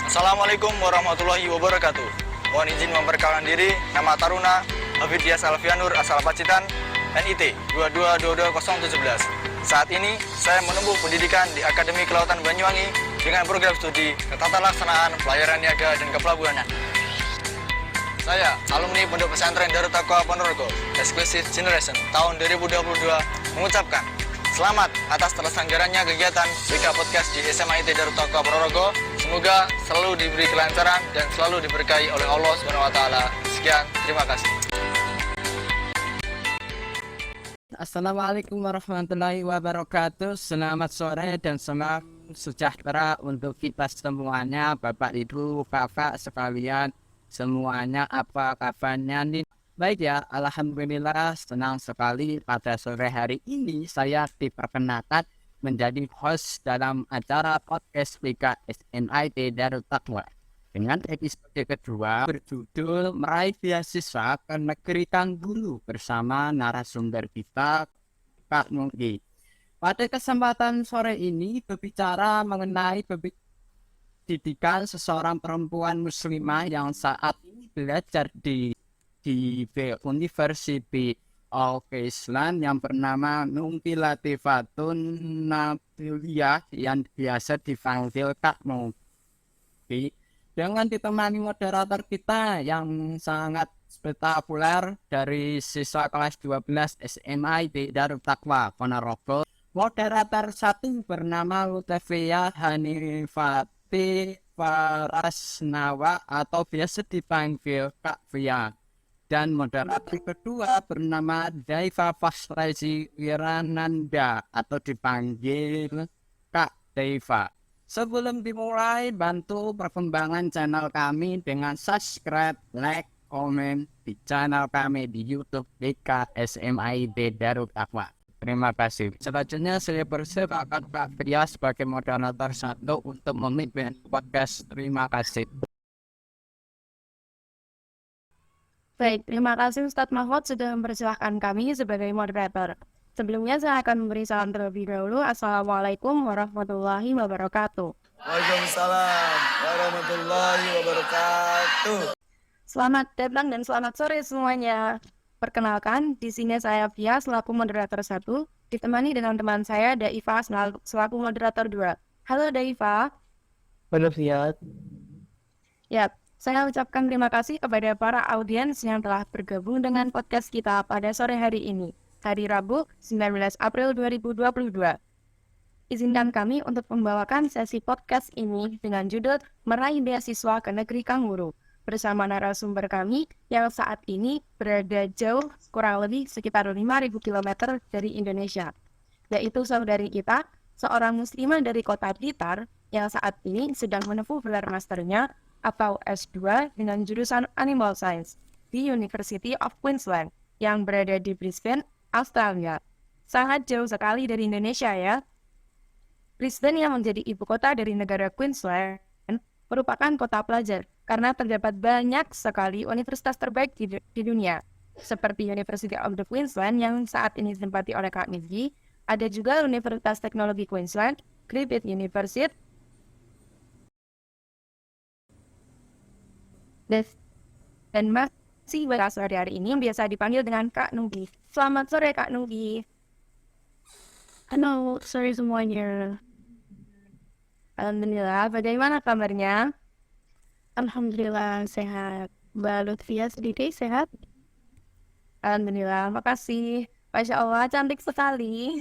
Assalamualaikum warahmatullahi wabarakatuh. Mohon izin memperkenalkan diri, nama Taruna Hafidias Alfianur asal Pacitan, NIT 2222017. Saat ini saya menempuh pendidikan di Akademi Kelautan Banyuwangi dengan program studi Ketatalaksanaan Pelayaran Niaga dan Kepelabuhanan. Saya alumni Pondok Pesantren Darut Taqwa Ponorogo, Exclusive Generation tahun 2022 mengucapkan selamat atas terselenggaranya kegiatan BK Podcast di SMA IT Darut Taqwa Ponorogo. Semoga selalu diberi kelancaran dan selalu diberkahi oleh Allah SWT. Sekian, terima kasih. Assalamualaikum warahmatullahi wabarakatuh. Selamat sore dan salam sejahtera untuk kita semuanya, Bapak Ibu, Kakak sekalian, semuanya apa kabarnya nih? Baik ya, alhamdulillah senang sekali pada sore hari ini saya diperkenalkan menjadi host dalam acara podcast BK SNIT Darut Taqwa dengan episode kedua berjudul Meraih Beasiswa ke Negeri Kangguru bersama narasumber kita Kak Nunggi. Pada kesempatan sore ini berbicara mengenai pendidikan seseorang perempuan muslimah yang saat ini belajar di University of Islam yang bernama Nungki Latifatun Nabiliyah yang biasa dipanggil Kak Nungki, dengan ditemani moderator kita yang sangat spektakuler dari siswa kelas 12 SMA di Darut Taqwa Ponorogo. Moderator satu bernama Lutfia Hanifati Farasnawa atau biasa dipanggil Kak Fia. Dan moderator kedua bernama Daiva Fasrezi Wirananda atau dipanggil Kak Daiva. Sebelum dimulai, bantu perkembangan channel kami dengan subscribe, like, komen di channel kami di YouTube BK SMID Darut Taqwa. Terima kasih. Selanjutnya saya persilakan Pak Fria sebagai moderator satu untuk memimpin podcast. Terima kasih. Baik, terima kasih Ustadz Mahfud sudah mempersilahkan kami sebagai moderator. Sebelumnya saya akan memberi salam terlebih dahulu. Assalamualaikum warahmatullahi wabarakatuh. Waalaikumsalam warahmatullahi wabarakatuh. Selamat datang dan selamat sore semuanya. Perkenalkan, di sini saya Fia selaku moderator 1, ditemani dengan teman saya Daiva selaku moderator 2. Halo Daiva. Halo Fia. Ya, saya ucapkan terima kasih kepada para audiens yang telah bergabung dengan podcast kita pada sore hari ini. Hari Rabu, 19 April 2022. Izinkan kami untuk membawakan sesi podcast ini dengan judul Meraih Beasiswa ke Negeri Kangguru bersama narasumber kami yang saat ini berada jauh kurang lebih sekitar 5.000 km dari Indonesia, yaitu saudari kita, seorang muslimah dari kota Blitar yang saat ini sedang menempuh gelar masternya atau S2 dengan jurusan Animal Science di University of Queensland yang berada di Brisbane, Australia. Sangat jauh sekali dari Indonesia ya. Brisbane yang menjadi ibu kota dari negara Queensland merupakan kota pelajar karena terdapat banyak sekali universitas terbaik di dunia. Seperti University of the Queensland yang saat ini ditempati oleh Kak Nizgi, ada juga Universitas Teknologi Queensland, Griffith University, dan masih banyak sehari-hari ini yang biasa dipanggil dengan Kak Nunggi. Selamat sore Kak Nunggi. Halo, sore semuanya. Alhamdulillah, bagaimana kabarnya? Alhamdulillah sehat. Mbak Lutfia sendiri sehat? Alhamdulillah, makasih. Masya Allah, cantik sekali.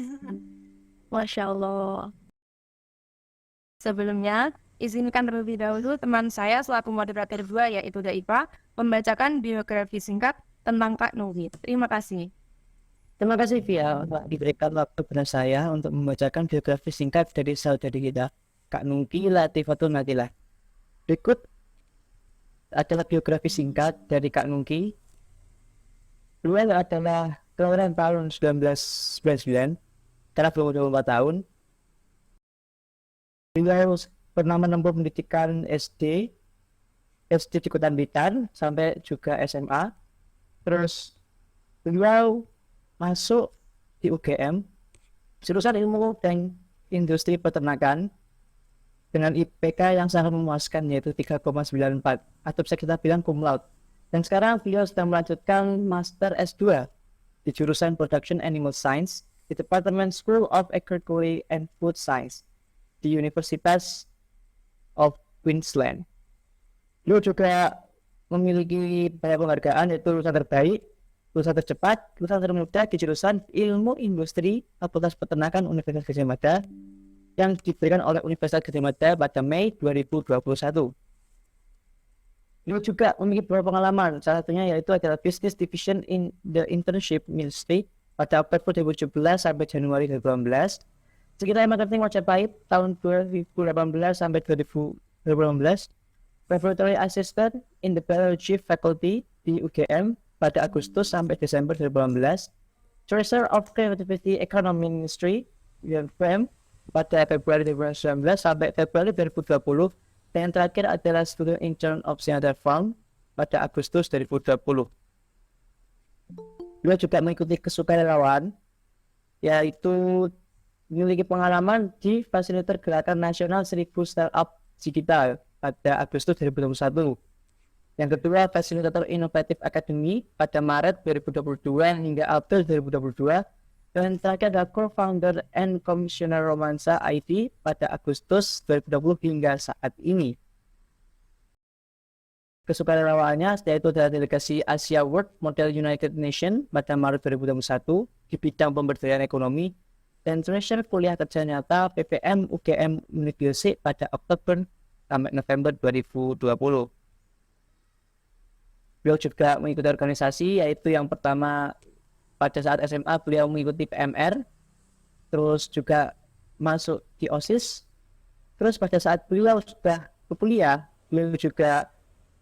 Masya Allah. Sebelumnya, izinkan terlebih dahulu teman saya selaku moderator 2 yaitu Daiva membacakan biografi singkat tentang Kak Nunggi. Terima kasih. Terima kasih Via diberikan waktu kepada saya untuk membacakan biografi singkat dari saudari kita Kak Nungki Latifatun Nabiliyah. Berikut adalah biografi singkat dari Kak Nungki. Beliau adalah kelahiran tahun 1999, telah berumur 24 tahun. Beliau pernah menempuh pendidikan SD di Kota Blitar sampai juga SMA. Terus beliau masuk di UGM jurusan ilmu dan industri peternakan dengan IPK yang sangat memuaskan yaitu 3,94 atau bisa kita bilang cum laude. Dan sekarang beliau sedang melanjutkan Master S2 di jurusan Production Animal Science di Department School of Agriculture and Food Science di Universitas of Queensland. Beliau juga memiliki banyak penghargaan yaitu lulusan terbaik, lulusan tercepat, lulusan termuda di jurusan Ilmu Industri Fakultas Peternakan Universitas Gadjah Mada yang diberikan oleh Universitas Gadjah Mada pada Mei 2021. Beliau juga memiliki beberapa pengalaman, salah satunya yaitu adalah Business Division in the Internship Ministry pada April 2017 sampai Januari 2018. Sekitar Marketing Majapahit tahun 2018 sampai 2018. Laboratory Assistant in the Biology Faculty di UGM pada Agustus sampai Desember 2018. Treasurer of Creativity Economy Ministry UMFM pada Februari 2019 sampai Februari 2020. Dan yang terakhir adalah Student Intern of Senator Farm pada Agustus 2020. Beliau juga mengikuti kesukarelawan, yaitu memiliki pengalaman di Fasilitator Gerakan Nasional 1000 Startup Digital pada Agustus 2021. Yang kedua, Fasilitator Innovative Academy pada Maret 2022 hingga April 2022. Dan yang terakhir adalah Co-Founder and Commissioner Romansa ID pada Agustus 2020 hingga saat ini. Kesukarelawannya yaitu adalah Delegasi Asia World Model United Nations pada Maret 2021 di bidang pemberdayaan ekonomi dan Treasure Kuliah Kerja Nyata PPM UGM Unigilsik pada Oktober sampai November 2020. Beliau juga mengikuti organisasi, yaitu yang pertama pada saat SMA beliau mengikuti PMR, terus juga masuk di OSIS, terus pada saat beliau sudah berkuliah beliau juga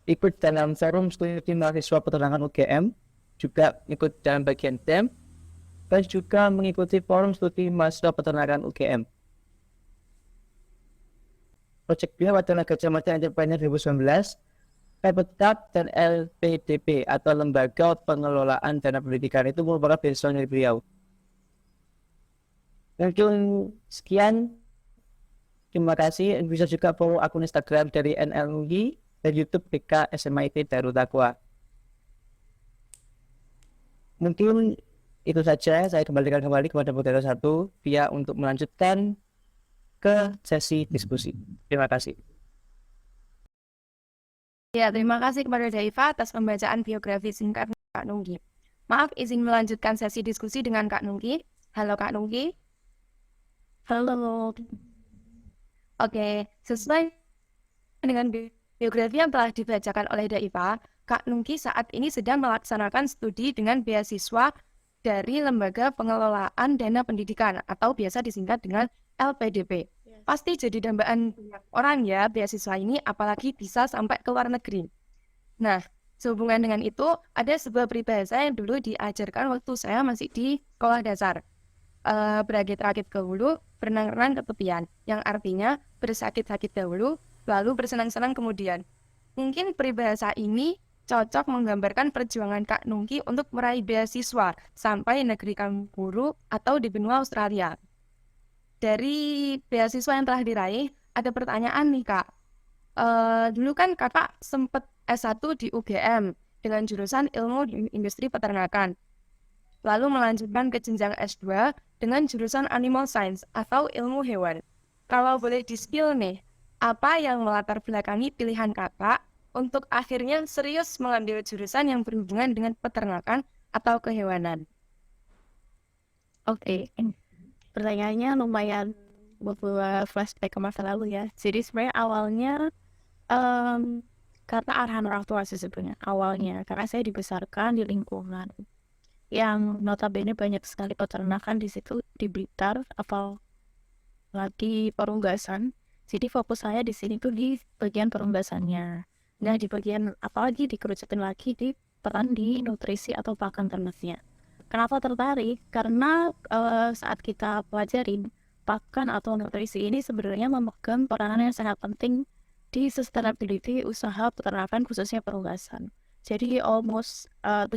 ikut dalam forum studi mahasiswa peternakan UGM, juga ikut dalam bagian TEM, dan juga mengikuti forum studi mahasiswa peternakan UGM. Proyek beliau adalah Gadjah Mada Entrepreneur 2019, Cup dan LPDP atau Lembaga Pengelolaan Dana Pendidikan, itu merupakan beasiswa dari beliau. Mungkin sekian, terima kasih. Bisa juga follow akun Instagram dari NLUI dan YouTube BK SMIT Darul Taqwa. Mungkin itu saja, saya kembalikan kembali kepada moderator 1 via untuk melanjutkan ke sesi diskusi. Terima kasih. Ya, terima kasih kepada Daiva atas pembacaan biografi singkat Kak Nungki. Maaf, izin melanjutkan sesi diskusi dengan Kak Nungki. Halo Kak Nungki. Halo. Oke, sesuai dengan biografi yang telah dibacakan oleh Daiva, Kak Nungki saat ini sedang melaksanakan studi dengan beasiswa dari Lembaga Pengelolaan Dana Pendidikan atau biasa disingkat dengan LPDP. Pasti jadi dambaan orang ya beasiswa ini, apalagi bisa sampai ke luar negeri. Nah, sehubungan dengan itu, ada sebuah peribahasa yang dulu diajarkan waktu saya masih di sekolah dasar. Berakit-rakit ke hulu, berenang-renang ke tepian. Yang artinya bersakit-sakit dahulu, lalu bersenang-senang kemudian. Mungkin peribahasa ini cocok menggambarkan perjuangan Kak Nungki untuk meraih beasiswa sampai negeri Kanguru atau di benua Australia. Dari beasiswa yang telah diraih, ada pertanyaan nih Kak. Dulu kan Kakak sempat S1 di UGM dengan jurusan Ilmu Industri Peternakan. Lalu melanjutkan ke jenjang S2 dengan jurusan Animal Science atau Ilmu Hewan. Kalau boleh di-spill nih, apa yang melatar belakangi pilihan Kakak untuk akhirnya serius mengambil jurusan yang berhubungan dengan peternakan atau kehewanan? Oke. Pertanyaannya lumayan membawa flashback ke masa lalu ya. Jadi sebenarnya awalnya karena arahan orang tua sih sebenarnya awalnya. Karena saya dibesarkan di lingkungan yang notabene banyak sekali peternakan di situ di Blitar, apalagi perunggasan. Jadi fokus saya di sini tuh di bagian perunggasannya. Nah di bagian apalagi dikerucutin lagi di peran di nutrisi atau pakan ternaknya. Kenapa tertarik? Karena saat kita pelajarin pakan atau nutrisi ini sebenarnya memegang peranan yang sangat penting di sustainability usaha peternakan khususnya perunggasan. Jadi almost 70%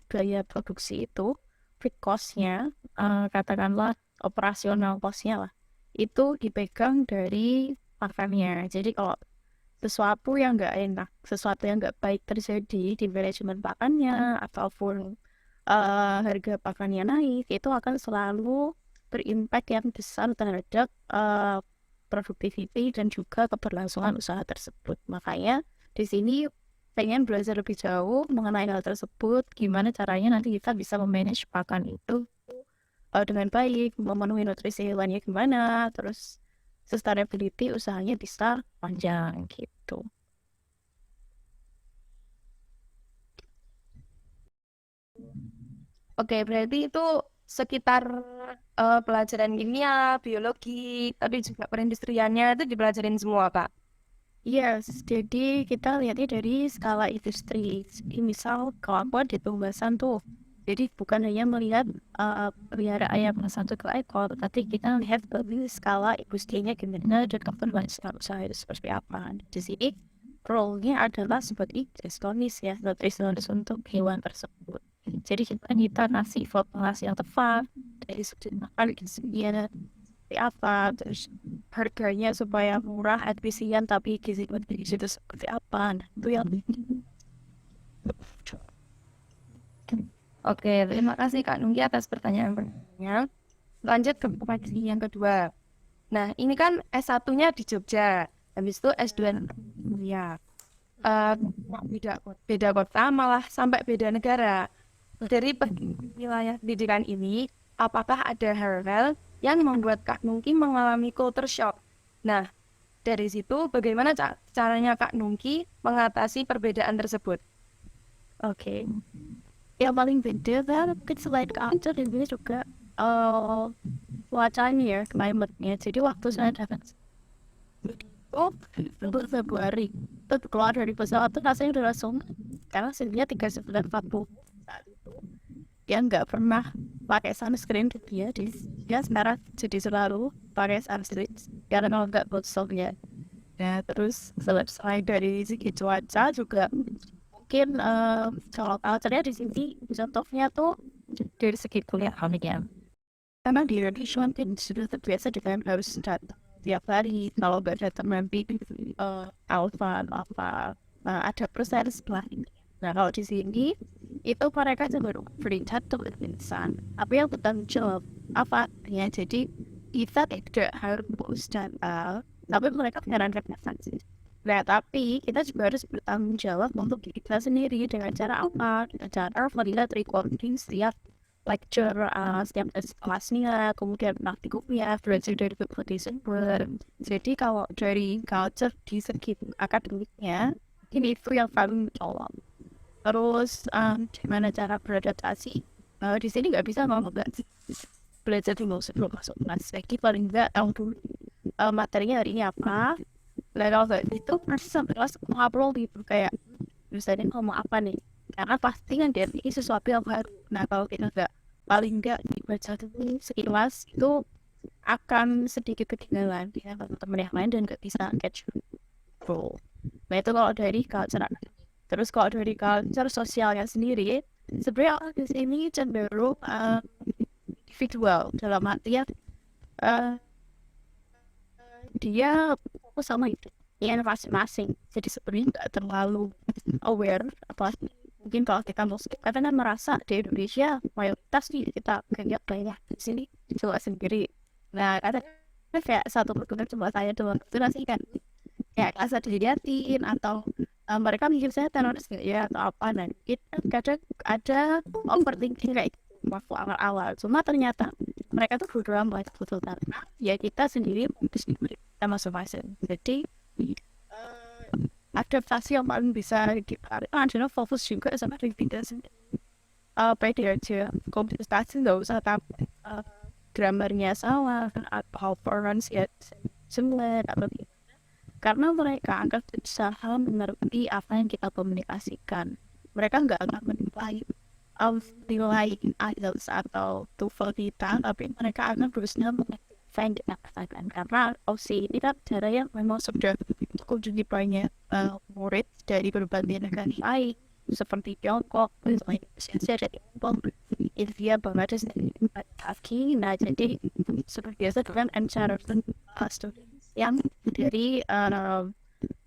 biaya produksi itu feed cost-nya, katakanlah operasional cost-nya lah, itu dipegang dari pakannya. Jadi kalau sesuatu yang nggak enak, sesuatu yang nggak baik terjadi di manajemen pakannya ataupun harga pakannya naik, itu akan selalu berimpact yang besar terhadap productivity dan juga keberlangsungan usaha tersebut. Makanya di sini pengen belajar lebih jauh mengenai hal tersebut, gimana caranya nanti kita bisa memanage pakan itu dengan baik, memenuhi nutrisi hewannya gimana, terus sustainability usahanya bisa panjang gitu. Oke, berarti itu sekitar pelajaran kimia, biologi, tapi juga perindustriannya itu dipelajarin semua, Kak. Yes, jadi kita lihatnya dari skala industri. Jadi misal kalau aku di pembahasan tuh, jadi bukan hanya melihat pelihara ayam satu ekor, tapi kita lihat dari skala industrinya gimana dan keberlangsungan usaha itu seperti apa. Di sini role-nya adalah seperti gestonis ya, nutrisionis untuk hewan tersebut. Jadi kita ngasih formulasi yang tepat dari sudut makan gizinya seperti apa, terus harganya supaya murah, efisien, tapi gizi itu seperti apa. Nah, itu yang Oke, terima kasih Kak Nunggi atas pertanyaan-pertanyaannya. Lanjut ke pertanyaan yang kedua. Nah, ini kan S1-nya di Jogja, habis itu S2 ya. Beda kota, malah sampai beda negara. Dari wilayah pendidikan ini, apakah ada hal-hal yang membuat Kak Nungki mengalami culture shock? Nah, dari situ bagaimana caranya Kak Nungki mengatasi perbedaan tersebut? Oke. Yang paling beda kan mungkin selain culture dan juga cuacanya ya, climate-nya. Jadi waktu saya datang itu Februari, itu keluar dari pesawat itu rasanya udah langsung, karena sebenarnya 3940 saat itu dia nggak pernah pakai sunscreen dia sekarang jadi selalu pakai sunscreen karena kalau nggak botsongnya. Nah terus selain dari segi cuaca juga mungkin kalau culture-nya di sini contohnya tuh dari segi kuliahnya, karena di Indonesia mungkin sudah terbiasa dengan harus datang tiap hari, kalau nggak datang nanti alfa apa ada proses setelah ini. Nah kalau di sini itu mereka juga berita tuh insan apa yang bertanggung jawab apa ya, jadi kita tidak harus datang tapi mereka menyarankan sanksi. Nah tapi kita juga harus bertanggung jawab untuk kita sendiri dengan cara apa, dengan cara melihat recording setiap lecture, setiap kelasnya, kemudian praktikumnya, belajar dari berbagai sumber. Jadi kalau dari culture di segi akademiknya ini itu yang paling mencolok. Terus gimana cara beradaptasi? Di sini nggak bisa ngomong belajar dulu sebelum masuk kelas. Jadi paling nggak tahu dulu materinya hari ini apa. Lalu kalau itu masih sampai kelas ngobrol gitu kayak misalnya ngomong apa nih? Karena pasti kan dari ini sesuatu yang baru. Nah kalau kita nggak paling nggak dibaca dulu sekilas itu akan sedikit ketinggalan ya teman-teman yang lain dan nggak bisa catch full. Nah itu kalau dari culture. Terus kalau dari culture sosialnya sendiri, sebenarnya orang di sini cenderung individual dalam artian dia fokus sama itu yang masing-masing. Jadi sebenarnya nggak terlalu aware apa mungkin kalau kita muslim karena merasa di Indonesia mayoritas nih kita kayak banyak di sini juga sendiri. Nah karena kayak satu perguruan cuma saya doang itu nasi kan kayak kelas dilihatin atau mereka mikir saya teroris nggak ya atau apa. Nah kita kadang ada overthinking kayak waktu awal-awal, cuma ternyata mereka tuh bodo amat betul karena ya kita sendiri kita masing-masing. Jadi adaptasi yang paling bisa kita adalah fokus juga sama diri kita sendiri. Pede aja, komunikasi nggak usah tahu grammarnya salah atau pronunciation semua atau karena mereka akan berusaha mengerti apa yang kita komunikasikan. Mereka nggak akan menilai nilai IELTS atau TOEFL kita, tapi mereka akan berusaha find katakan karena OC ini kan cara yang memang sudah cukup banyak murid dari berbagai negara lain seperti Tiongkok, Indonesia, dari India, Bangladesh, dan Turki. Nah jadi seperti biasa dengan cara student yang dari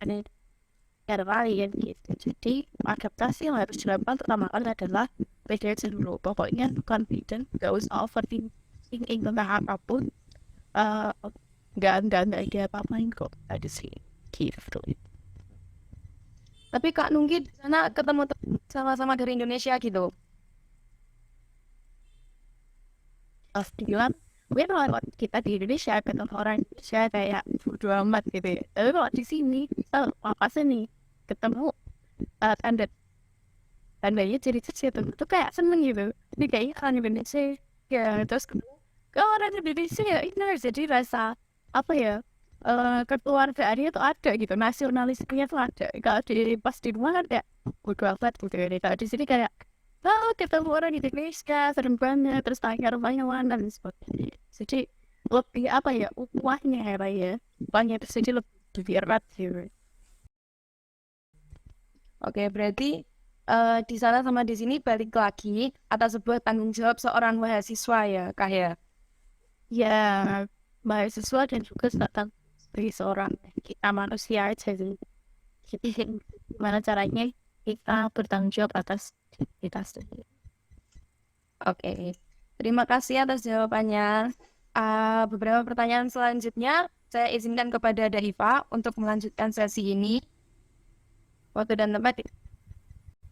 negara lain gitu. Jadi adaptasi yang harus dilakukan pertama kali adalah pede dulu. Pokoknya confident, gak usah overthinking tentang apapun. Nggak ada apa-apain kok ada sih gitu. Tapi Kak Nungki di sana ketemu sama-sama dari Indonesia gitu. Bilang gue kalau kita di Indonesia ketemu orang Indonesia kayak bodo amat gitu ya. Tapi kalau di sini apa nih ketemu tandanya ciri-ciri itu kayak seneng gitu. Ini kayaknya orang Indonesia ya, terus kalau orang Indonesia ya ini jadi rasa apa ya, kekeluargaannya tuh ada gitu, nasionalismenya tuh ada. Kalau di pas di rumah kan kayak bodo amat gitu ya. Kalau di sini kayak ketemu orang Indonesia serem banget, terus tanya rumahnya mana dan sebagainya. Jadi lebih apa ya, ukhuwahnya ya, ukhuwahnya itu jadi lebih erat gitu. Oke, berarti di sana sama di sini balik lagi atas sebuah tanggung jawab seorang mahasiswa ya, Kak ya. Ya, mahasiswa dan juga datang sebagai seorang kita manusia aja sih. Jadi gimana caranya kita bertanggung jawab atas kita sendiri. Oke, terima kasih atas jawabannya. Beberapa pertanyaan selanjutnya saya izinkan kepada Daifa untuk melanjutkan sesi ini. Waktu dan tempat.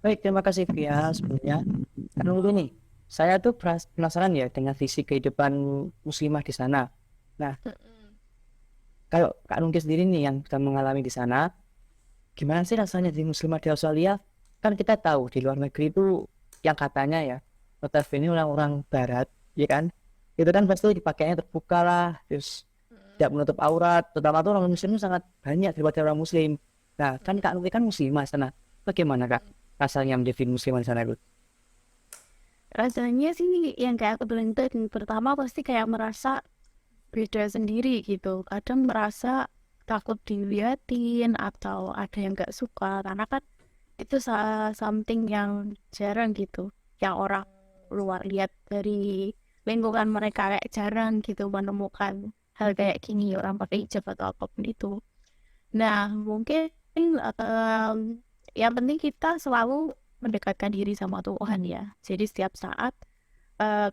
Baik, terima kasih Via sebelumnya. Karena nih, saya tuh penasaran ya dengan visi kehidupan muslimah di sana. Nah, kalau Kak Nungki sendiri nih yang sudah mengalami di sana, gimana sih rasanya di muslimah di Australia? Kan kita tahu di luar negeri itu yang katanya ya, notabene orang-orang barat, ya kan? Itu kan pasti dipakainya terbuka lah, terus tidak menutup aurat, terutama tuh orang muslim itu sangat banyak daripada orang muslim. Nah, kan Kak Nungki kan muslimah sana. Bagaimana Kak rasanya menjadi muslimah di sana itu? Rasanya sih yang kayak aku bilang itu, yang pertama pasti kayak merasa beda sendiri gitu. Kadang merasa takut diliatin atau ada yang nggak suka, karena kan itu something yang jarang gitu, yang orang luar lihat dari lingkungan mereka, kayak jarang gitu menemukan hal kayak gini, orang pakai hijab atau apapun itu. Nah, mungkin yang penting kita selalu mendekatkan diri sama Tuhan ya. Jadi setiap saat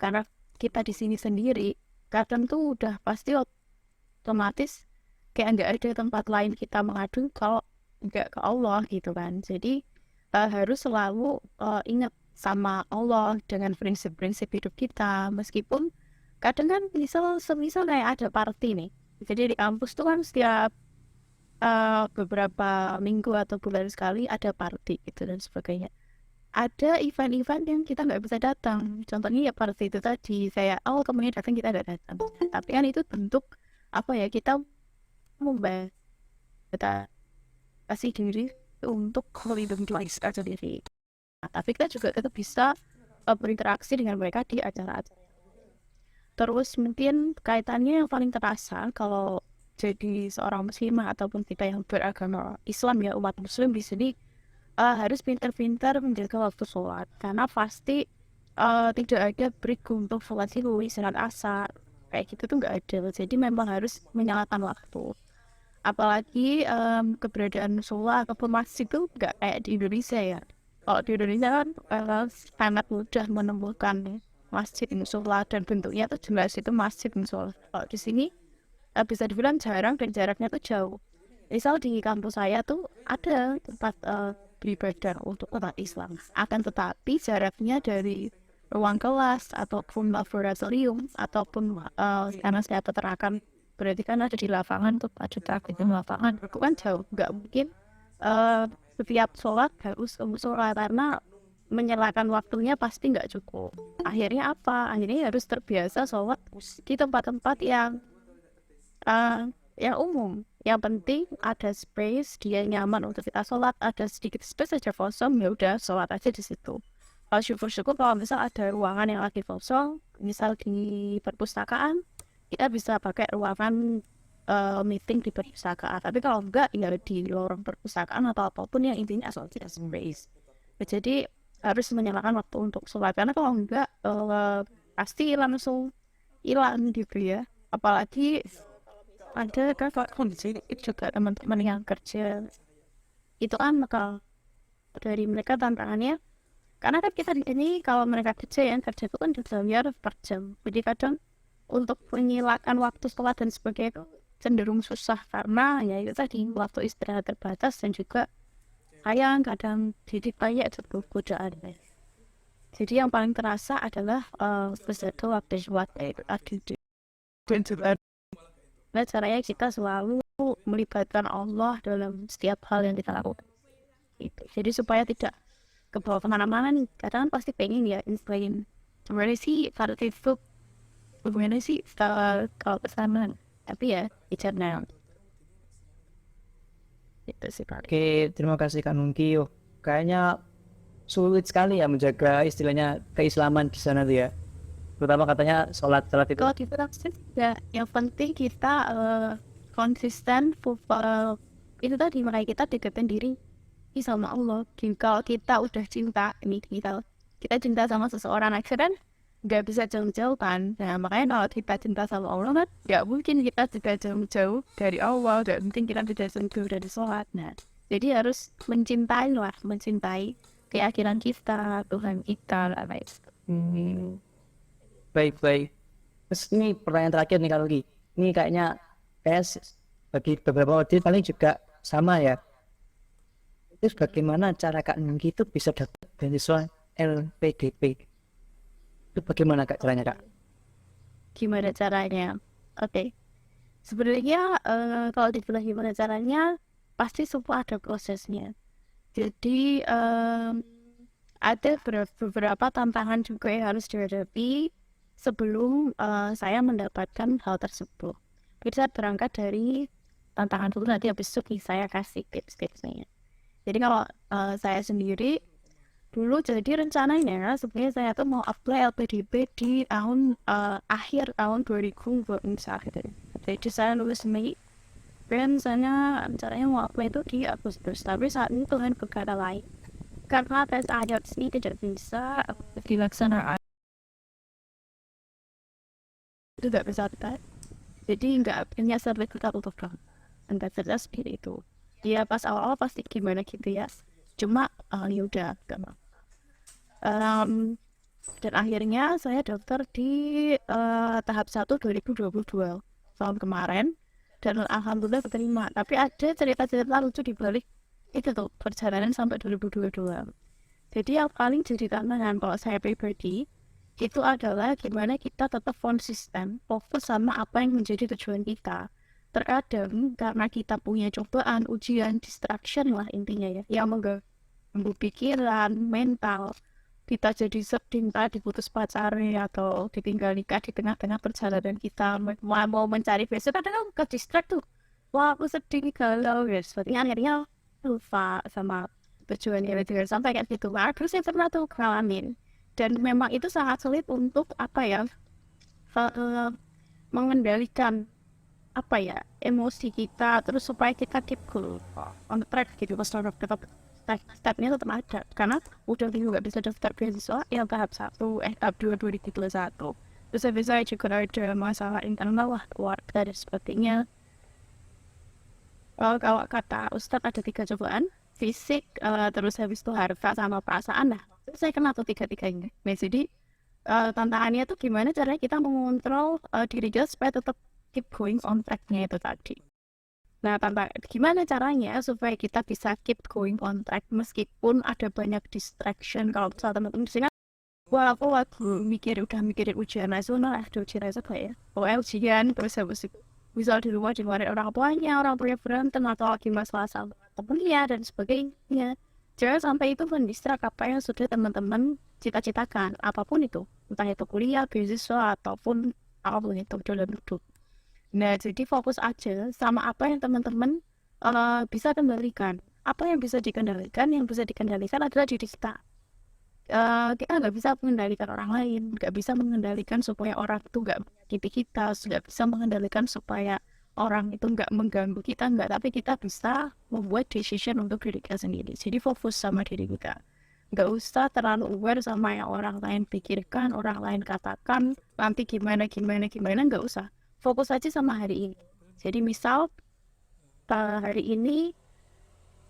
karena kita di sini sendiri, kadang tuh udah pasti otomatis kayak nggak ada tempat lain kita mengadu kalau nggak ke Allah gitu kan. Jadi harus selalu ingat sama Allah dengan prinsip-prinsip hidup kita. Meskipun kadang kan semisal kayak ada party nih. Jadi di kampus tuh kan setiap beberapa minggu atau bulan sekali ada party gitu dan sebagainya. Ada event-event yang kita nggak bisa datang. Contohnya ya party itu tadi, saya kemana datang kita nggak datang. Tapi kan itu bentuk apa ya, kita membatasi diri untuk melindungi diri kita sendiri. Nah, tapi kita juga tetap bisa berinteraksi dengan mereka di acara-acara. Terus mungkin kaitannya yang paling terasa kalau jadi seorang muslimah ataupun kita yang beragama Islam ya, umat muslim di sini harus pintar-pintar menjaga waktu sholat, karena pasti tidak ada break untuk sholat subuh, sholat asar kayak gitu tuh nggak ada. Jadi memang harus menyalakan waktu. Apalagi keberadaan sholat ataupun masjid itu nggak kayak di Indonesia ya. Kalau di Indonesia kan sangat mudah menemukan masjid musola dan bentuknya tuh jelas itu masjid musola. Kalau di sini bisa dibilang jarang dan jaraknya tuh jauh. Misal di kampus saya tuh ada tempat beribadah untuk umat Islam, akan tetapi jaraknya dari ruang kelas ataupun laboratorium ataupun karena saya peternakan, berarti kan ada di lapangan tuh, ada di lapangan, itu kan jauh, nggak mungkin setiap sholat harus ke musola karena menyalakan waktunya pasti nggak cukup. Akhirnya apa? Akhirnya harus terbiasa sholat di tempat-tempat yang umum. Yang penting ada space, dia nyaman untuk kita sholat, ada sedikit space aja kosong, ya udah sholat aja di situ. Syukur-syukur kalau misal ada ruangan yang lagi kosong, misal di perpustakaan, kita bisa pakai ruangan meeting di perpustakaan. Tapi kalau enggak, ya di lorong perpustakaan atau apapun yang intinya asal tidak space. Jadi harus menyalakan waktu untuk sholat, karena kalau enggak pasti langsung hilang gitu ya. Apalagi ada kan kondisi juga teman-teman yang kerja itu kan kalau dari mereka tantangannya karena kan kita di sini kalau mereka kerja itu kan dibayar per jam, jadi kadang untuk menyilakan waktu sholat dan sebagainya itu cenderung susah karena ya itu tadi waktu istirahat terbatas dan juga kadang jadi banyak itu godaan. Jadi yang paling terasa adalah bersatu waktu sholat itu dan juga caranya kita selalu melibatkan Allah dalam setiap hal yang kita lakukan. Jadi supaya tidak kebawa kemana-mana nih, kadang pasti pengen ya inspirain gimana sih kalau itu gimana sih kalau pesanan, tapi ya it's now itu sih Pak. Oke, terima kasih Kak Nungki. Kayaknya sulit sekali ya menjaga istilahnya keislaman di sana tuh ya. Terutama katanya sholat itu. Kalau di praksis ya yang penting kita konsisten itu tadi makanya kita deketin diri sama Allah. Kalau kita udah cinta kita cinta sama seseorang aja kan nggak bisa jauh-jauh kan. Nah makanya kalau kita cinta sama Allah kan nggak mungkin kita juga jauh-jauh dari Allah, nggak mungkin kita tidak jauh dari sholat. Nah jadi harus mencintai keyakinan kita, Tuhan kita lah baik. Baik. Terus ini pertanyaan terakhir nih Kak Nungki. Ini kayaknya bagi beberapa audiens paling juga sama ya. Terus bagaimana cara Kak Nungki itu bisa dapat beasiswa LPDP? Itu bagaimana Kak caranya Kak? Gimana caranya? Oke. Sebenarnya kalau dibilang gimana caranya, pasti semua ada prosesnya. Jadi ada beberapa tantangan juga yang harus dihadapi sebelum saya mendapatkan hal tersebut. Kita berangkat dari tantangan dulu, nanti habis itu saya kasih tips-tipsnya. Jadi kalau saya sendiri dulu jadi rencananya sebenarnya saya tuh mau apply LPDP di tahun akhir tahun 2021. Jadi saya lulus Mei dan saya rencananya mau apply itu di Agustus, tapi saat ini Tuhan berkata lain karena tes IELTS ini tidak bisa dilaksanakan, itu tidak bisa jadi nggak punya sertifikat untuk enggak cerdas seperti itu. Dia pas awal-awal pasti gimana gitu ya, cuma ya udah dan akhirnya saya daftar di tahap 1 2022 tahun kemarin dan alhamdulillah keterima. Tapi ada cerita-cerita lucu di balik itu tuh perjalanan sampai 2022. Jadi yang paling jadi tantangan kalau saya pribadi itu adalah gimana kita tetap konsisten fokus sama apa yang menjadi tujuan kita. Terkadang karena kita punya cobaan, ujian, distraction lah intinya ya, yang mengganggu pikiran, mental, kita jadi sedih, entah diputus pacarnya atau ditinggal nikah di tengah-tengah perjalanan kita mau mencari besok, kadang ke distract tuh, wah aku sedih galau ya, sepertinya akhirnya lupa sama tujuan yang sampai kayak gitu. Terus saya pernah tuh ngalamin dan memang itu sangat sulit untuk mengendalikan emosi kita, terus supaya kita keep cool on the track gitu. Pas tetap stepnya tetap ada karena udah nggak bisa daftar beasiswa yang tahap 1 tahap 2 2021. Terus habis saya juga ada masalah internal lah, keluarga dan sebagainya. Kalau kata Ustadz ada 3 cobaan, fisik, terus habis itu harta sama perasaan. Nah saya kena tuh 3-3 ini. Nah, jadi tantangannya tuh gimana caranya kita mengontrol diri kita supaya tetap keep going on track-nya itu tadi. Nah, gimana caranya supaya kita bisa keep going on track meskipun ada banyak distraction. Kalau misalnya teman-teman di sini, wah aku udah mikirin ujian nasional, ada ujian nasional ya. Pokoknya ujian, terus habis itu bisa di rumah dimarahin orang tuanya berantem atau lagi masalah sama temennya dan sebagainya. Jangan sampai itu mendistrak apa yang sudah teman-teman cita-citakan, apapun itu, entah itu kuliah, beasiswa, ataupun apapun itu dalam hidup. Nah, jadi fokus aja sama apa yang teman-teman bisa kendalikan. Apa yang bisa dikendalikan? Yang bisa dikendalikan adalah diri kita. Kita nggak bisa mengendalikan orang lain, nggak bisa mengendalikan supaya orang itu nggak menyakiti kita, nggak bisa mengendalikan supaya orang itu nggak mengganggu kita, nggak. Tapi kita bisa membuat decision untuk diri kita sendiri. Jadi fokus sama diri kita. Nggak usah terlalu aware sama yang orang lain pikirkan, orang lain katakan, nanti gimana, nggak usah. Fokus aja sama hari ini. Jadi misal hari ini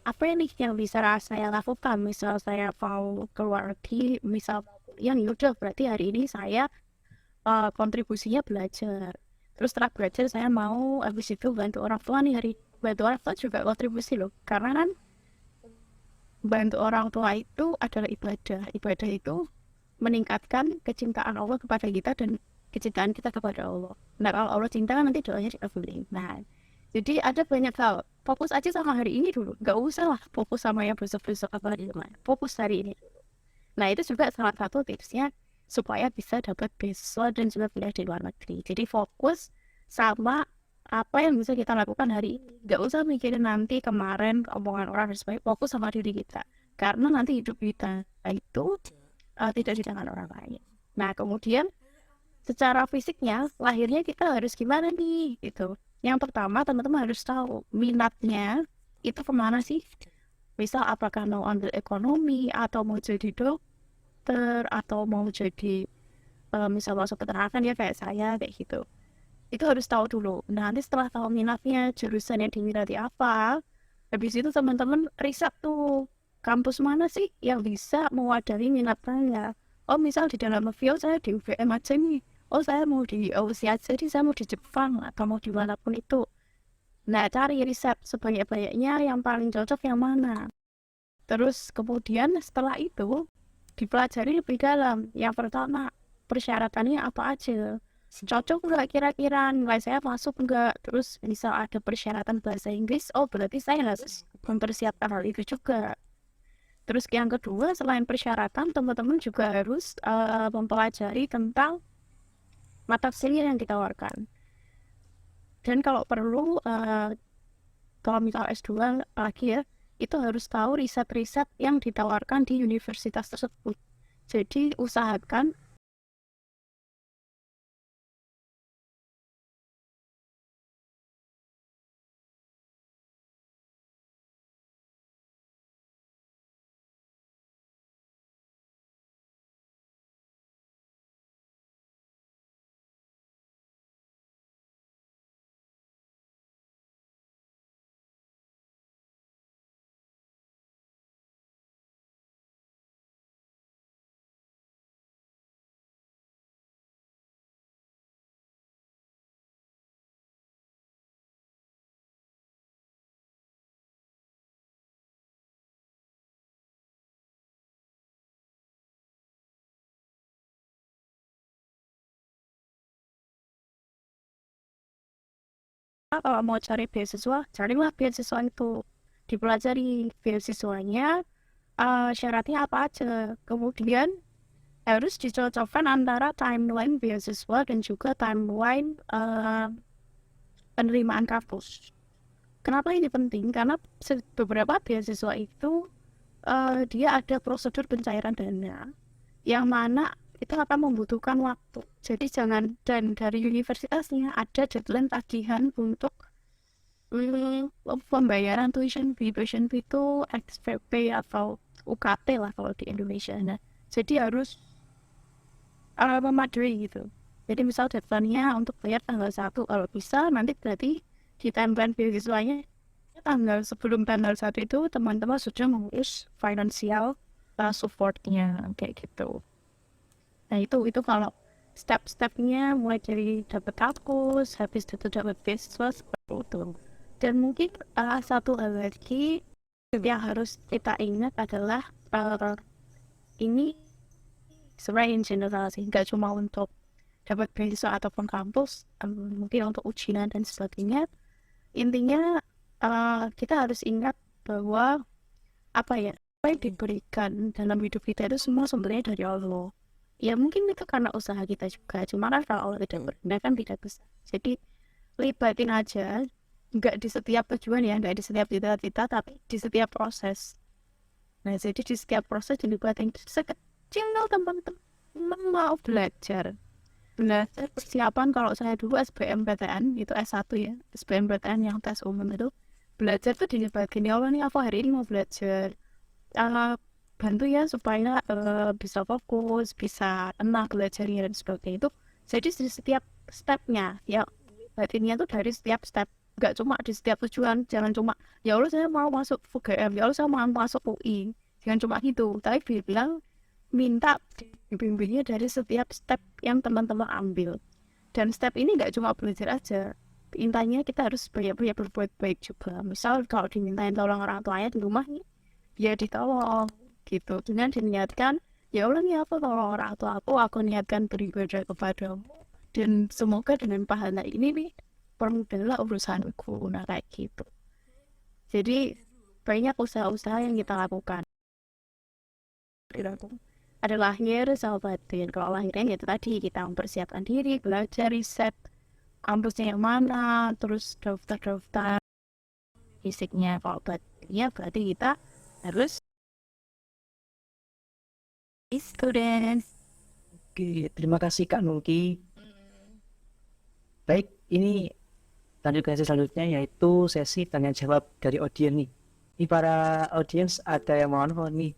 apa nih yang bisa saya lakukan, misal saya mau keluar negeri, misal mau kuliah, ya udah berarti hari ini saya kontribusinya belajar. Terus setelah belajar saya mau habis itu bantu orang tua nih, hari bantu orang tua juga kontribusi loh, karena kan bantu orang tua itu adalah ibadah itu meningkatkan kecintaan Allah kepada kita dan kecintaan kita kepada Allah. Nah kalau Allah cinta kan nanti doanya dikabulin. Nah jadi ada banyak hal, fokus aja sama hari ini dulu, nggak usah lah fokus sama yang besok-besok apa hari depan, fokus hari ini dulu. Nah itu juga salah satu tipsnya supaya bisa dapat beasiswa dan juga kuliah di luar negeri. Jadi fokus sama apa yang bisa kita lakukan hari ini, nggak usah mikirin nanti kemarin omongan orang, harus baik fokus sama diri kita, karena nanti hidup kita itu tidak di tangan orang lain. Nah kemudian secara fisiknya lahirnya kita harus gimana nih gitu. Yang pertama teman-teman harus tahu minatnya itu kemana sih, misal apakah mau ambil ekonomi atau mau jadi dokter atau mau jadi misal masuk peternakan ya kayak saya kayak gitu. Itu harus tahu dulu. Nah, nanti setelah tahu minatnya, jurusan yang diminati apa, habis itu teman-teman riset tuh, kampus mana sih yang bisa mewadahi minat saya. Oh, misal di dalam review saya di UVM aja nih. Oh, saya mau di Aussie aja, jadi saya mau di Jepang atau mau di manapun itu. Nah, cari riset sebanyak-banyaknya yang paling cocok yang mana. Terus kemudian setelah itu, dipelajari lebih dalam. Yang pertama, persyaratannya apa aja. Cocok nggak kira-kira, nilai saya masuk nggak, terus misal ada persyaratan bahasa Inggris, oh berarti saya harus mempersiapkan hal itu juga. Terus yang kedua, selain persyaratan, teman-teman juga harus mempelajari tentang mata kuliah yang ditawarkan. Dan kalau perlu, kalau misal S2 lagi ya, itu harus tahu riset-riset yang ditawarkan di universitas tersebut. Jadi usahakan kalau mau cari beasiswa, carilah beasiswa itu, dipelajari beasiswanya, syaratnya apa aja. Kemudian harus dicocokkan antara timeline beasiswa dan juga timeline penerimaan kampus. Kenapa ini penting? Karena beberapa beasiswa itu dia ada prosedur pencairan dana yang mana itu akan membutuhkan waktu. Jadi jangan, dan dari universitasnya ada deadline tagihan untuk pembayaran tuition fee itu SPP atau UKT lah kalau di Indonesia. Nah, jadi harus memadai gitu. Jadi misal deadline-nya untuk bayar tanggal 1, kalau bisa nanti berarti di timeline beasiswanya tanggal sebelum tanggal 1 itu teman-teman sudah mengurus financial support-nya kayak gitu. Nah itu kalau step-stepnya mulai dari dapat kampus, habis itu dapat beasiswa seperti itu. Dan mungkin satu hal lagi yang harus kita ingat adalah ini sebenarnya in general sih, nggak cuma untuk dapat beasiswa ataupun kampus, mungkin untuk ujian dan sebagainya. Intinya kita harus ingat bahwa apa yang diberikan dalam hidup kita itu semua sumbernya dari Allah. Ya mungkin itu karena usaha kita juga, cuma kan kalau Allah tidak berkehendak kan tidak bisa. Jadi libatin aja, nggak di setiap tujuan ya, nggak di setiap cita-cita, tapi di setiap proses. Nah jadi di setiap proses dilibatin sekecil teman-teman mau belajar persiapan. Kalau saya dulu SBMPTN itu S1 ya, SBMPTN yang tes umum itu, belajar tuh dilibatin, ya Allah nih aku hari ini mau belajar, bantu ya supaya bisa fokus, bisa tenang belajarnya dan sebagainya itu. Jadi di setiap stepnya ya, batinnya tuh dari setiap step nggak cuma di setiap tujuan, jangan cuma ya Allah saya mau masuk UGM, ya Allah saya mau masuk UI, jangan cuma gitu, tapi bilang minta dibimbingnya dari setiap step yang teman-teman ambil. Dan step ini nggak cuma belajar aja, intinya kita harus banyak-banyak berbuat baik juga. Misal kalau dimintain tolong orang tuanya di rumah nih, ya ditolong gitu, dengan diniatkan ya Allah nih apa tolong orang tua aku niatkan beribadah kepadamu, dan semoga dengan pahala ini nih permudahlah urusanku. Nah kayak gitu. Jadi banyak usaha-usaha yang kita lakukan. Ada lahir sama batin. Kalau lahirnya ya itu tadi kita mempersiapkan diri, belajar, riset kampusnya yang mana, terus daftar fisiknya. Kalau batinnya berarti kita harus students. Oke, terima kasih Kak Nungki. Baik, ini lanjut ke sesi selanjutnya yaitu sesi tanya jawab dari audiens nih. Ini para audiens ada yang mau nih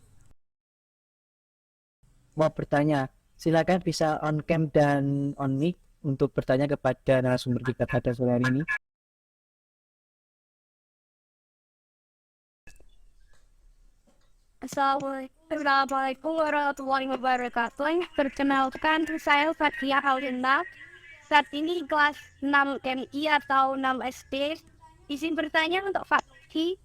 mau bertanya, silakan bisa on cam dan on mic untuk bertanya kepada narasumber kita pada sore hari ini. Assalamualaikum warahmatullahi wabarakatuh. Perkenalkan, saya Fathia Aulinda. Saat ini kelas 6 MI atau 6 SD. Izin bertanya untuk Fakhi,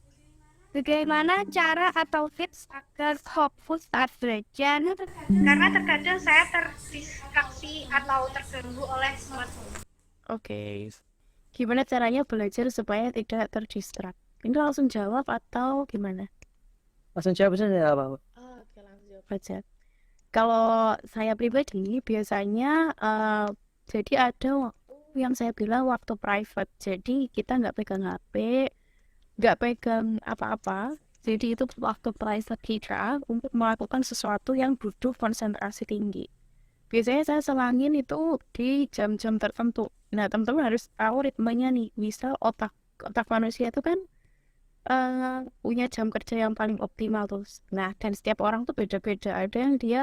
bagaimana cara atau tips agar fokus saat belajar? Karena terkadang saya terdistraksi atau terganggu oleh smartphone. Oke. Gimana caranya belajar supaya tidak terdistrak? Ini langsung jawab atau gimana? Langsung jawab saja apa? Oke, langsung jawab aja. Kalau saya pribadi biasanya jadi ada waktu yang saya bilang waktu private. Jadi kita nggak pegang HP, nggak pegang apa-apa. Jadi itu waktu private kita untuk melakukan sesuatu yang butuh konsentrasi tinggi. Biasanya saya selangin itu di jam-jam tertentu. Nah, teman-teman harus tahu ritmenya nih. Misal otak manusia itu kan punya jam kerja yang paling optimal tuh. Nah, dan setiap orang tuh beda-beda. Ada yang dia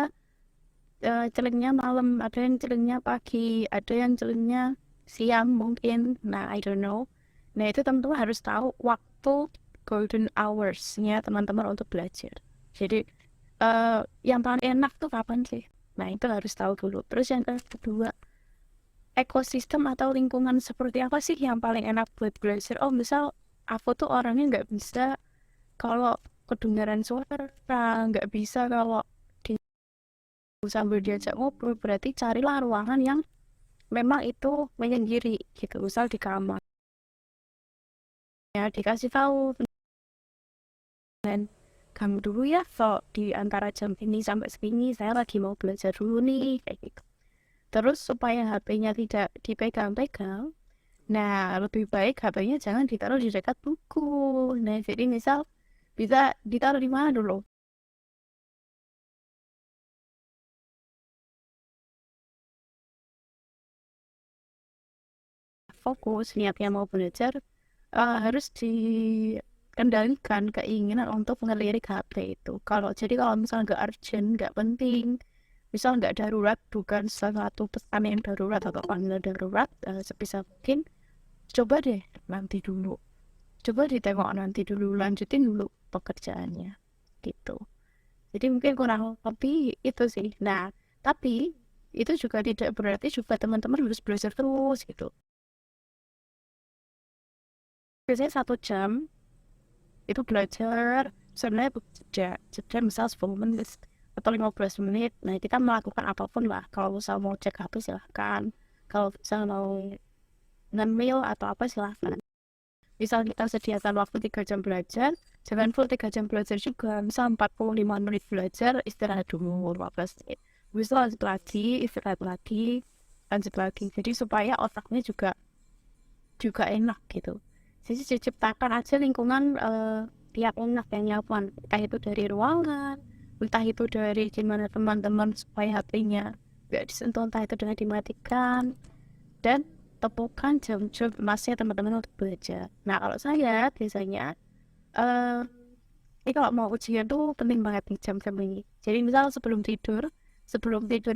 celengnya malam, ada yang celengnya pagi, ada yang celengnya siang mungkin. Nah, I don't know. Nah, itu teman-teman harus tahu waktu golden hours-nya teman-teman untuk belajar. Jadi, yang paling enak tuh kapan sih? Nah, itu harus tahu dulu. Terus yang kedua, ekosistem atau lingkungan seperti apa sih yang paling enak buat belajar? Oh, misal aku tuh orangnya nggak bisa kalau kedengaran suara, nggak bisa kalau sambil diajak ngobrol, berarti carilah ruangan yang memang itu menyendiri gitu, misal di kamar ya dikasih tahu dan kamu dulu ya, so di antara jam ini sampai segini saya lagi mau belajar dulu nih kayak gitu. Terus supaya HP-nya tidak dipegang-pegang, nah lebih baik HP-nya jangan ditaruh di dekat buku. Nah jadi misal bisa ditaruh di mana dulu? Fokus niatnya mau belajar, harus dikendalikan keinginan untuk ngelirik HP itu. Kalau misalnya nggak urgent, nggak penting, misal nggak darurat, bukan sesuatu pesan yang darurat atau panggilan darurat, sebisa mungkin coba deh nanti dulu. Coba ditengok nanti dulu, lanjutin dulu pekerjaannya gitu. Jadi mungkin kurang lebih itu sih. Nah, tapi itu juga tidak berarti juga teman-teman harus belajar terus gitu. Biasanya 1 jam itu belajar sebenarnya jeda misal 10 menit atau 15 menit. Nah, kita melakukan apapun lah. Kalau misal mau cek HP silahkan, kalau misal mau ngemil atau apa silahkan. Misal kita sediakan waktu 3 jam belajar, jangan full 3 jam belajar juga. Misal 45 menit belajar, istirahat dulu 15 menit. Misal lanjut lagi, istirahat lagi, lanjut lagi. Jadi supaya otaknya juga enak gitu. Jadi ciptakan aja lingkungan tiap enak yang nyaman, entah itu dari ruangan, entah itu dari gimana teman-teman supaya HP-nya nggak disentuh, entah itu dengan dimatikan, dan tepukan jam-jam emasnya teman-teman untuk belajar. Nah, kalau saya biasanya ini kalau mau ujian tuh penting banget nih jam-jam ini. Jadi misal sebelum tidur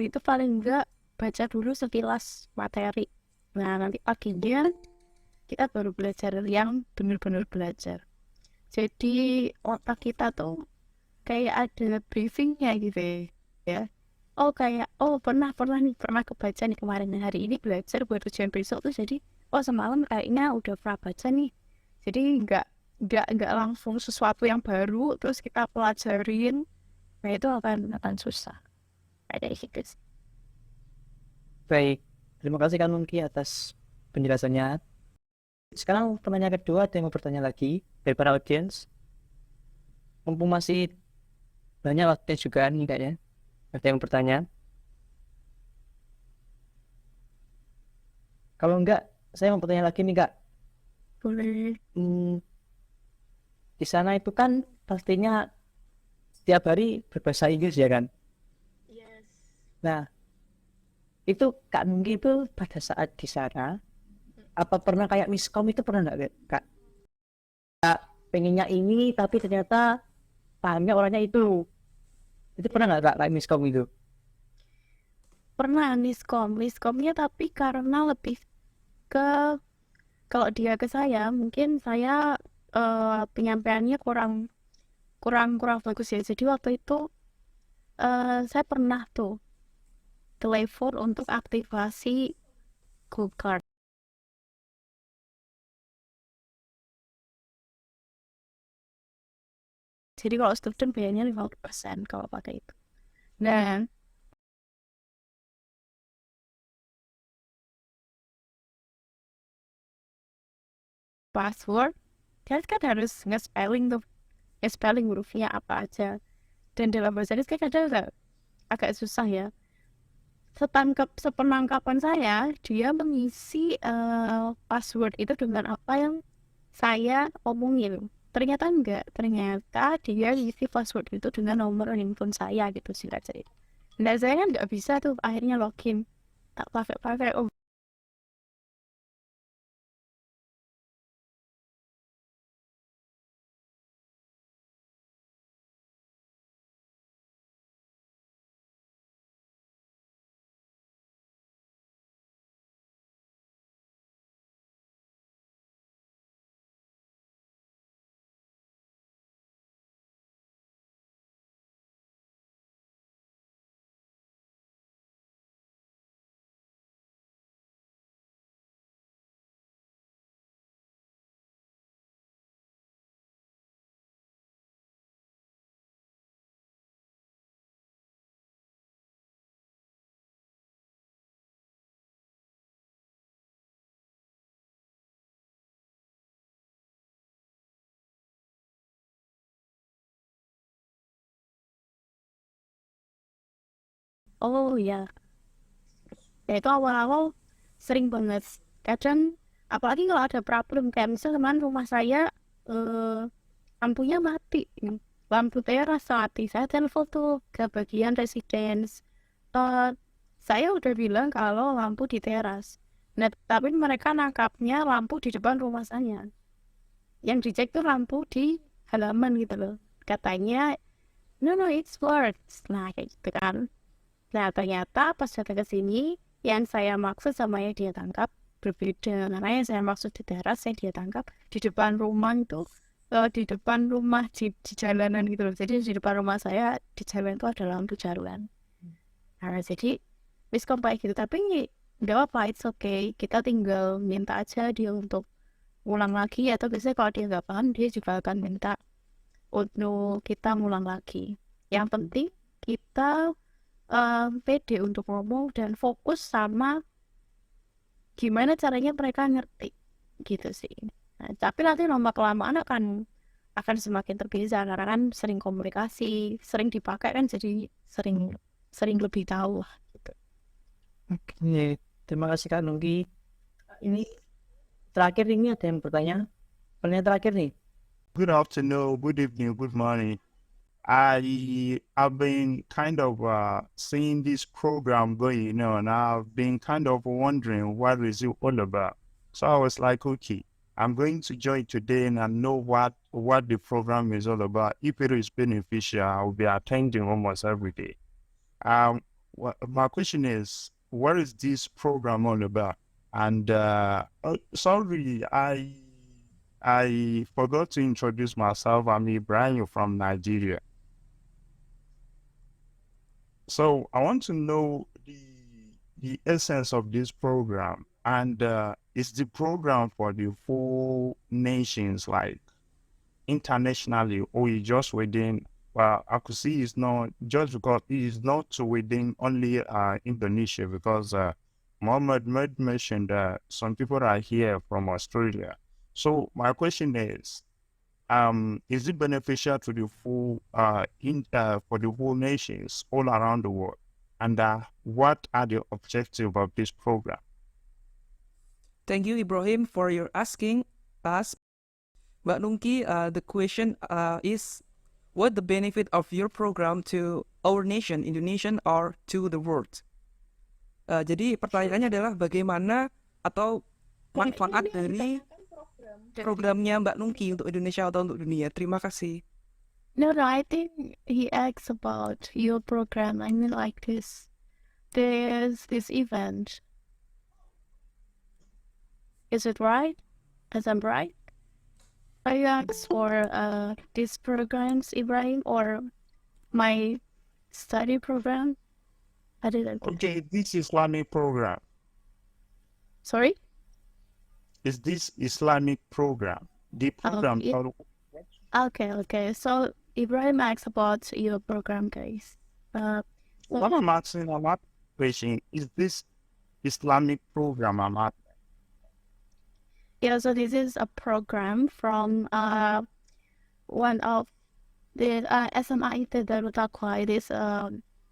itu paling enggak baca dulu sekilas materi. Nah, nanti paginya kita baru belajar yang benar-benar belajar. Jadi otak kita tuh kayak ada briefingnya gitu ya. Oh kayak pernah kebaca nih kemarin, hari ini belajar buat ujian besok tuh, jadi semalam kayaknya udah pernah baca nih. Jadi nggak langsung sesuatu yang baru terus kita pelajarin, nah itu akan susah. Ada gitu sih. Baik, terima kasih Kak Nungki atas penjelasannya. Sekarang pertanyaan kedua, ada yang mau bertanya lagi dari para audiens? Mumpung masih banyak waktunya juga nih kayaknya. Ada yang bertanya? Kalau enggak, saya mau bertanya lagi nih Kak. Boleh. Di sana itu kan pastinya setiap hari berbahasa Inggris ya kan? Yes. Nah, itu Kak Nungki itu pada saat di sana, apa pernah kayak miskom itu pernah nggak Kak? Kak pengennya ini tapi ternyata pahamnya orangnya itu. Itu pernah nggak Kak kayak miskom itu? Pernah miskomnya, tapi karena lebih ke, kalau dia ke saya mungkin saya penyampaiannya kurang bagus ya. Jadi waktu itu saya pernah tuh telepon untuk aktivasi Google Card. Jadi kalau student bayarnya 50% kalau pakai itu. Nah, password, kan harus nge-spelling tuh. Nge-spelling hurufnya apa aja. Dan dalam bahasa Inggris kan kadang agak susah ya. Sepenangkapan saya, dia mengisi password itu dengan apa yang saya omongin. Ternyata enggak, ternyata dia isi password itu dengan nomor handphone saya gitu sih cerita. Nah saya kan nggak bisa tuh akhirnya login, tak pakai oh ya. Ya itu awal-awal sering banget. Kadang apalagi kalau ada problem kayak misalnya kemarin rumah saya lampunya mati, lampu teras mati. Saya telepon tuh ke bagian residence. Eh, saya udah bilang kalau lampu di teras. Nah, tapi mereka nangkapnya lampu di depan rumah saya. Yang dicek tuh lampu di halaman gitu loh. Katanya, no, it's works. Nah, kayak gitu kan. Nah, ternyata pas datang ke sini, yang saya maksud sama yang dia tangkap berbeda. Karena yang saya maksud di teras, yang dia tangkap di depan rumah itu, di depan rumah di jalanan gitu loh. Jadi di depan rumah saya, di jalan itu ada lampu jaruan. Nah, jadi miskom kayak gitu. Tapi nggak apa, it's okay. Kita tinggal minta aja dia untuk ulang lagi. Atau biasanya kalau dia nggak paham, dia juga akan minta untuk kita ngulang lagi. Yang penting kita pede untuk ngomong dan fokus sama gimana caranya mereka ngerti gitu sih. Nah, tapi nanti lama kelamaan akan semakin terbiasa karena kan sering komunikasi, sering dipakai kan, jadi sering lebih tahu lah gitu. Oke, terima kasih Kak Nungki. Ini terakhir ini ada yang bertanya. Pertanyaan terakhir nih. Good afternoon, good evening, good morning. I have been kind of seeing this program going on. I've been kind of wondering what is it all about. So I was like, okay, I'm going to join today and know what the program is all about. If it is beneficial, I'll be attending almost every day. My question is, what is this program all about? And sorry, I forgot to introduce myself. I'm Ibrahim from Nigeria. So I want to know the essence of this program, and is the program for the full nations, like internationally, or is just within? Well, I could see it's not just because it is not within only Indonesia, because Mohammed mentioned that some people are here from Australia. So my question is it beneficial to the full for the whole nations all around the world? And what are the objectives of this program? Thank you, Ibrahim, for your asking us. Mbak Nungki, the question is, what the benefit of your program to our nation, Indonesian, or to the world? Jadi pertanyaannya adalah bagaimana atau manfaat dari programnya Mbak Nungki untuk Indonesia atau untuk dunia. Terima kasih. No, I think he asks about your program. I mean, like this event. Is it right? As I'm right? Are you asked for these programs, Ibrahim, or my study program? I didn't. Okay, this Islamic program. Sorry? Is this Islamic program? The program. yeah. Okay. So Ibrahim asks about your program, guys. What I'm asking, I'm not question, is this Islamic program? I'm not. Yeah, so this is a program from one of the SMA IT Darut Taqwa. It is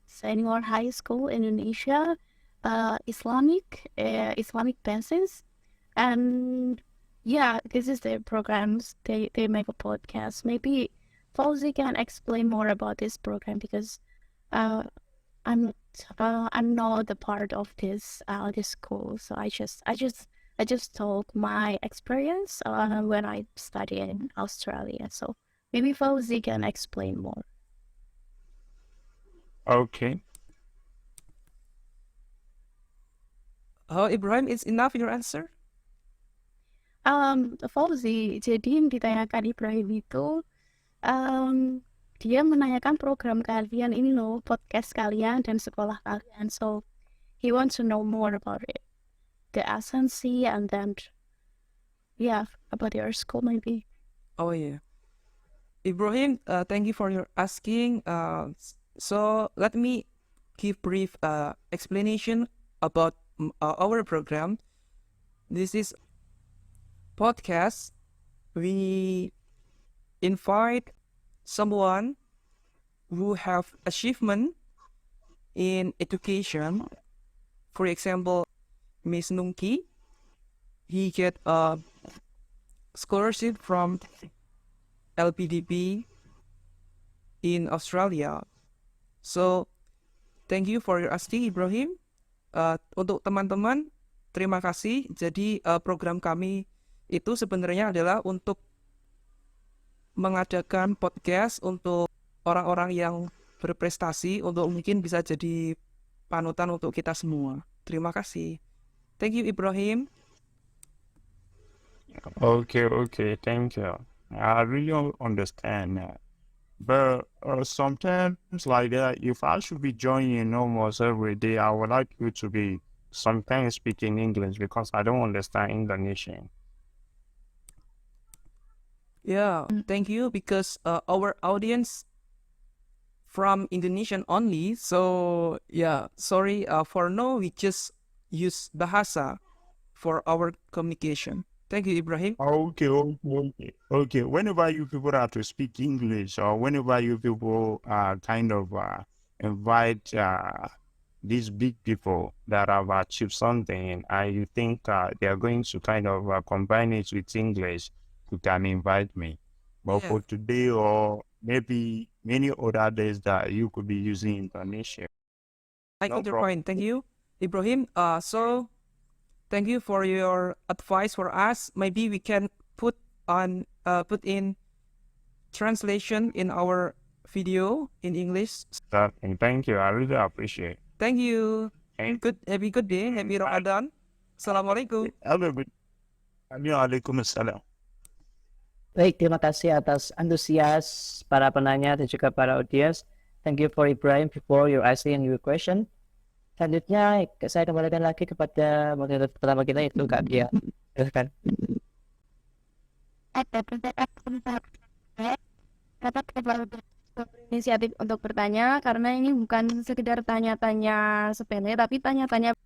senior high school in Indonesia, Islamic basis, and yeah, this is their programs. They make a podcast. Maybe Fauzi can explain more about this program, because I'm not the part of this school, so I just told my experience when I studied in Australia. So maybe Fauzi can explain more. Okay. Ibrahim, is enough your answer? Fauzi, jadi yang ditanyakan Ibrahim itu, dia menanyakan program kalian ini loh, podcast kalian dan sekolah kalian. So he wants to know more about it, the essence, and then yeah, about your school maybe. Oh yeah. Ibrahim, thank you for your asking. So let me give brief explanation about our program. This is podcast. We invite someone who have achievement in education. For example, Miss Nungki, he get a scholarship from LPDP in Australia. So, thank you for your asking, Ibrahim. Untuk teman-teman, terima kasih. Jadi, program kami itu sebenarnya adalah untuk mengadakan podcast untuk orang-orang yang berprestasi, untuk mungkin bisa jadi panutan untuk kita semua. Terima kasih. Thank you, Ibrahim. Okay, thank you. I really understand that. But sometimes like that, if I should be joining almost every day, I would like you to be sometimes speaking English, because I don't understand Indonesian. Yeah, thank you, because our audience from Indonesian only. So yeah, sorry, for now we just use bahasa for our communication. Thank you, Ibrahim. Okay. Whenever you people are to speak English, or whenever you people kind of invite these big people that have achieved something, and you think they are going to kind of combine it with English, you can invite me. But Yeah. for today, or maybe many other days, that you could be using Indonesia. I No got your problem. point. Thank you, Ibrahim. So thank you for your advice for us. Maybe we can put in translation in our video in English. And thank you. I really appreciate it. Thank you. Thank Have a good day. Happy Ramadan. Assalamualaikum. Have a good. Waalaikumsalam. Baik, terima kasih atas antusias para penanya dan juga para audiens. Thank you for Ibrahim for your asking your question. Selanjutnya saya kembalikan lagi kepada moderator pertama kita yaitu Kak Gia. Silakan. Inisiatif untuk bertanya karena ini bukan sekedar tanya-tanya sepele tapi tanya-tanya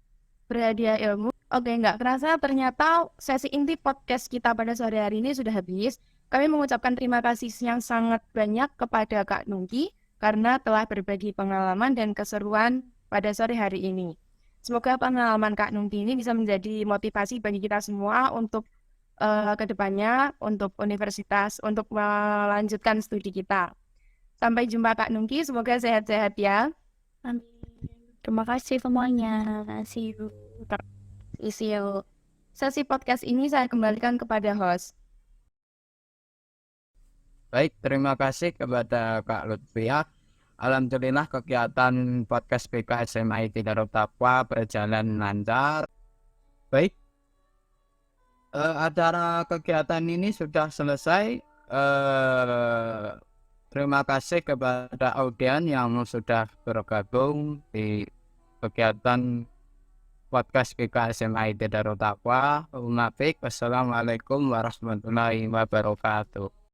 berhadiah ilmu. Oke, nggak kerasa ternyata sesi inti podcast kita pada sore hari ini sudah habis. Kami mengucapkan terima kasih yang sangat banyak kepada Kak Nungki karena telah berbagi pengalaman dan keseruan pada sore hari ini. Semoga pengalaman Kak Nungki ini bisa menjadi motivasi bagi kita semua untuk kedepannya, untuk universitas, untuk melanjutkan studi kita. Sampai jumpa Kak Nungki, semoga sehat-sehat ya. Amin. Terima kasih semuanya. See you. See you. Sesi podcast ini saya kembalikan kepada host. Baik, terima kasih kepada Kak Lutfia. Alhamdulillah kegiatan podcast PKSMI Darut Taqwa berjalan lancar. Baik, acara kegiatan ini sudah selesai. Terima kasih kepada audiens yang sudah bergabung di kegiatan podcast PKSMI Darut Taqwa. Wassalamualaikum warahmatullahi wabarakatuh.